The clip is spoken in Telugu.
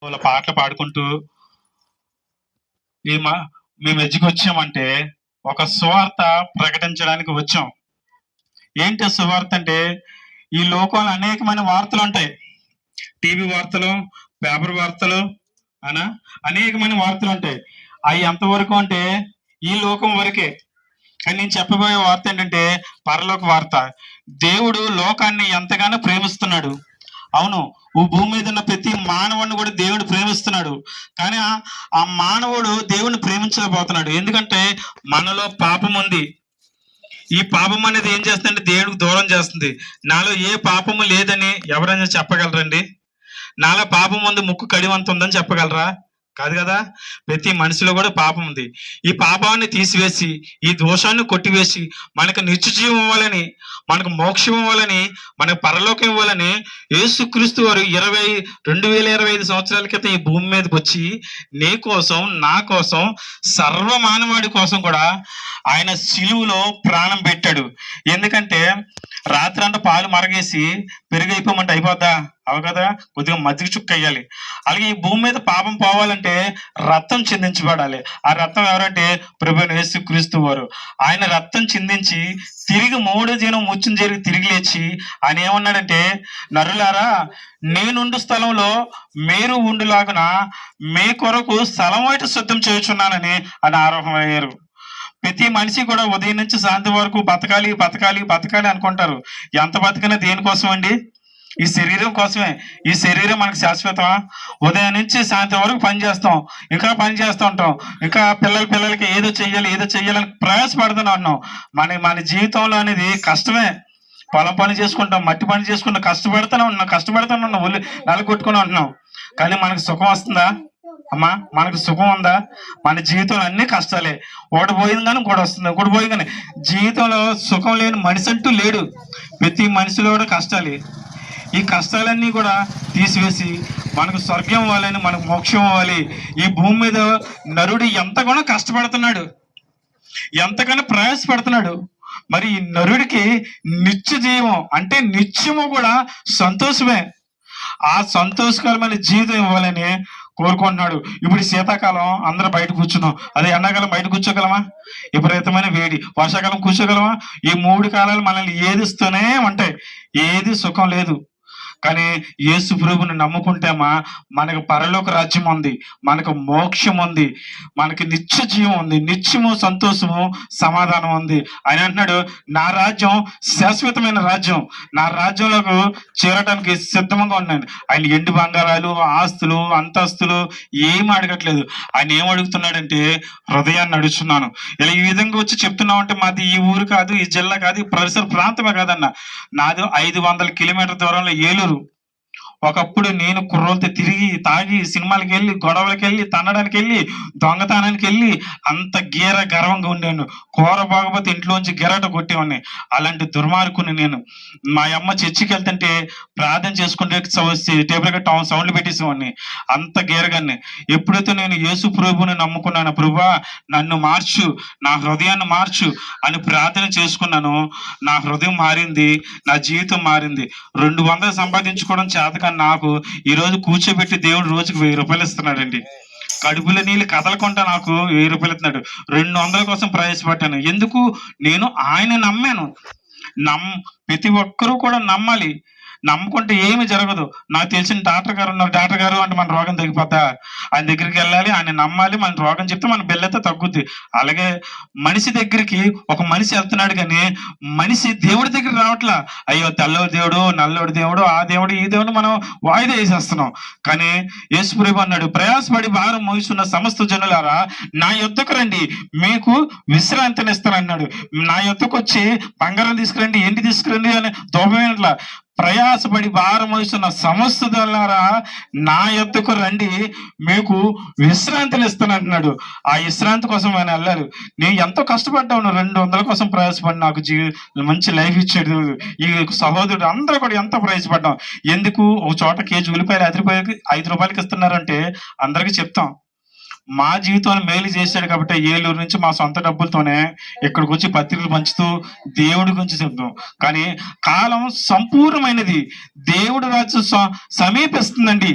వాళ్ళ పాటలు పాడుకుంటూ ఈ మేము ఎజ్జుకొచ్చామంటే ఒక సువార్త ప్రకటించడానికి వచ్చాం. ఏంటి సువార్త అంటే, ఈ లోకంలో అనేకమైన వార్తలు ఉంటాయి. టీవీ వార్తలు, పేపర్ వార్తలు అనా అనేకమైన వార్తలు ఉంటాయి. అవి ఎంతవరకు అంటే ఈ లోకం వరకే. కానీ నేను చెప్పబోయే వార్త ఏంటంటే పరలోక వార్త. దేవుడు లోకాన్ని ఎంతగానో ప్రేమిస్తున్నాడు. అవును, ఈ భూమి మీద ఉన్న ప్రతి మానవుడిని కూడా దేవుడు ప్రేమిస్తున్నాడు. కానీ ఆ మానవుడు దేవుడిని ప్రేమించలేకపోతున్నాడు. ఎందుకంటే మనలో పాపం ఉంది. ఈ పాపం అనేది ఏం చేస్తుందంటే దేవుడికి దూరం చేస్తుంది. నాలో ఏ పాపము లేదని ఎవరైనా చెప్పగలరండి? నాలో పాపం ఉంది, ముక్కు కడివంత ఉందని చెప్పగలరా? కాదు కదా. ప్రతి మనిషిలో కూడా పాపం ఉంది. ఈ పాపాన్ని తీసివేసి, ఈ దోషాన్ని కొట్టివేసి, మనకు నిత్య జీవం ఇవ్వాలని, మనకు మోక్షం ఇవ్వాలని, మనకు పరలోకం ఇవ్వాలని యేసుక్రీస్తు వారు 2025 సంవత్సరాల క్రితం ఈ భూమి మీదకి వచ్చి నీ కోసం, నా కోసం, సర్వ మానవాడి కోసం కూడా ఆయన సిలువలో ప్రాణం పెట్టాడు. ఎందుకంటే రాత్రి అంతా పాలు మరగేసి పెరుగైపోమంటే అయిపోద్దా? అవు కదా. కొద్దిగా మజ్జిగ చుక్క వేయాలి. అలాగే ఈ భూమి మీద పాపం పోవాలంటే రక్తం చిందించబడాలి. ఆ రక్తం ఎవరంటే ప్రభువైన యేసుక్రీస్తు వారు. ఆయన రక్తం చిందించి తిరిగి 3వ దినం ముచ్చును జరిగి తిరిగి లేచి ఆయన ఏమన్నాడంటే, నరులారా, నేనుండు స్థలంలో మీరు ఉండులాగున మీ కొరకు స్థలం బయట సిద్ధం చేయుచున్నానని ఆయన ఆరోహమయ్యారు. ప్రతి మనిషి కూడా ఉదయం నుంచి సాయంత్రం వరకు బతకాలి బతకాలి బతకాలి అనుకుంటారు. ఎంత బతికినా దేనికోసం అండి? ఈ శరీరం కోసమే. ఈ శరీరం మనకు శాశ్వతమా? ఉదయం నుంచి సాయంత్రం వరకు పని చేస్తాం, ఇంకా పని చేస్తూ ఉంటాం, ఇంకా పిల్లలకి ఏదో చెయ్యాలని ప్రయాసపడుతూనే ఉన్నాం. మన జీవితంలో అనేది కష్టమే. పొలం పని చేసుకుంటాం, మట్టి పని చేసుకుంటాం, కష్టపడుతూనే ఉన్నాం, ఒళ్ళు నలుగొట్టుకుని ఉంటున్నాం. కానీ మనకు సుఖం వస్తుందా అమ్మా? మనకు సుఖం ఉందా? మన జీవితంలో అన్ని కష్టాలే. ఒకటి పోయింది కానీ ఇంకోటి వస్తుంది, ఇంకోటి పోయి కానీ జీవితంలో సుఖం లేని మనిషి అంటూ లేడు. ప్రతి మనిషిలో కూడా కష్టాలే. ఈ కష్టాలన్నీ కూడా తీసివేసి మనకు స్వర్గం ఇవ్వాలని, మనకు మోక్షం ఇవ్వాలి. ఈ భూమి మీద నరుడు ఎంతగానో కష్టపడుతున్నాడు, ఎంతగానో ప్రయాసపడుతున్నాడు. మరి ఈ నరుడికి నిత్య జీవం అంటే నిత్యము కూడా సంతోషమే. ఆ సంతోషకరమైన జీవితం ఇవ్వాలని కోరుకుంటున్నాడు. ఇప్పుడు శీతాకాలం అందరూ బయట కూర్చున్నాం, అదే ఎండాకాలం బయట కూర్చోగలమా? విపరీతమైన వేడి. వర్షాకాలం కూర్చోగలమా? ఈ 3 కాలాలు మనల్ని ఏదిస్తూనే ఉంటాయి. ఏది సుఖం లేదు. కానీ యేసు ప్రభువుని నమ్ముకుంటేమా మనకు పరలోక రాజ్యం ఉంది, మనకు మోక్షం ఉంది, మనకి నిత్య జీవం ఉంది, నిత్యము సంతోషము సమాధానం ఉంది. ఆయన అంటున్నాడు, నా రాజ్యం శాశ్వతమైన రాజ్యం, నా రాజ్యంలోకి చేరడానికి సిద్ధంగా ఉన్నాను. ఆయన ఎండు బంగారాలు, ఆస్తులు, అంతస్తులు ఏమి అడగట్లేదు. ఆయన ఏం అడుగుతున్నాడంటే హృదయాన్ని అడుగుతున్నాను. ఇలా ఈ విధంగా వచ్చి చెప్తున్నావు అంటే మాది ఈ ఊరు కాదు, ఈ జిల్లా కాదు, ఈ పరిసర ప్రాంతమే కాదన్న. నాది 500 కిలోమీటర్ల దూరంలో ఏలూరు. ఒకప్పుడు నేను కుర్రోలతో తిరిగి తాగి సినిమాలకు వెళ్ళి, గొడవలకు వెళ్ళి, తన్నడానికి వెళ్ళి, దొంగతనానికి వెళ్ళి అంత గర్వంగా ఉండేవాడు. కూర బాగపోతే ఇంట్లోంచి గిరాట కొట్టేవాడిని. అలాంటి దుర్మార్గుని నేను. మా అమ్మ చర్చికి వెళ్తుంటే ప్రార్థన చేసుకుంటే టేబుల్ కట్టి సౌండ్లు పెట్టేసేవాడిని. అంత గేరగాన్ని. ఎప్పుడైతే నేను యేసు ప్రభువుని నమ్ముకున్నాను, ప్రభువా నన్ను మార్చు, నా హృదయాన్ని మార్చు అని ప్రార్థన చేసుకున్నాను, నా హృదయం మారింది, నా జీవితం మారింది. 200 సంపాదించుకోవడం చేతక నాకు ఈరోజు కూర్చోబెట్టి దేవుడు రోజుకు 1000 రూపాయలు ఇస్తున్నాడండి. కడుపులో నీళ్ళు కదలకుండా నాకు 1000 రూపాయలు ఇస్తున్నాడు. 200 కోసం ప్రయాసపడ్డాను. ఎందుకు? నేను ఆయన నమ్మాను. ప్రతి ఒక్కరూ కూడా నమ్మాలి. నమ్ముకుంటే ఏమి జరగదు. నాకు తెలిసిన డాక్టర్ గారు ఉన్నారు. డాక్టర్ గారు అంటే మన రోగం తగ్గిపోతా, ఆయన దగ్గరికి వెళ్ళాలి, ఆయన నమ్మాలి, మన రోగం చెప్తే మన బిల్లతో తగ్గుద్ది. అలాగే మనిషి దగ్గరికి ఒక మనిషి వెళ్తున్నాడు, కానీ మనిషి దేవుడి దగ్గర రావట్లా. అయ్యో తెల్లవాడు దేవుడు, నల్లోడు దేవుడు, ఆ దేవుడు, ఈ దేవుడు మనం వాయిదా వేసేస్తున్నాం. కానీ యేసు ప్రభువు అన్నాడు, ప్రయాసపడి భారం మోస్తున్న సమస్త జనులారా నా యొద్దకు రండి, మీకు విశ్రాంతిని ఇస్తానన్నాడు. నా యొద్దకు వచ్చి బంగారం తీసుకురండి, ఎండి తీసుకురండి అని దోపమేట్లా. ప్రయాసపడి భారం మోస్తున్న సమస్త జనులారా నా యొద్దకు రండి, మీకు విశ్రాంతిని ఇస్తానంటున్నాడు. ఆ విశ్రాంతి కోసం ఆయన వెళ్ళాలి. నేను ఎంతో కష్టపడ్డాను, 200 కోసం ప్రయాసపడి నాకు మంచి లైఫ్ ఇచ్చాడు ఈ సహోదరుడు. అందరూ కూడా ఎంతో ప్రయాసపడ్డాం. ఎందుకు? ఒక చోట కేజీ ఉల్లిపాయలు 5 రూపాయలకి ఇస్తున్నారంటే అందరికీ చెప్తాం. మా జీవితంలో మేలు చేశాడు కాబట్టి ఏలూరు నుంచి మా సొంత డబ్బులతోనే ఇక్కడికి వచ్చి పత్రికలు పంచుతూ దేవుడి గురించి చెప్తాం. కానీ కాలం సంపూర్ణమైనది, దేవుడి రాజ్యం సమీపిస్తుందండి.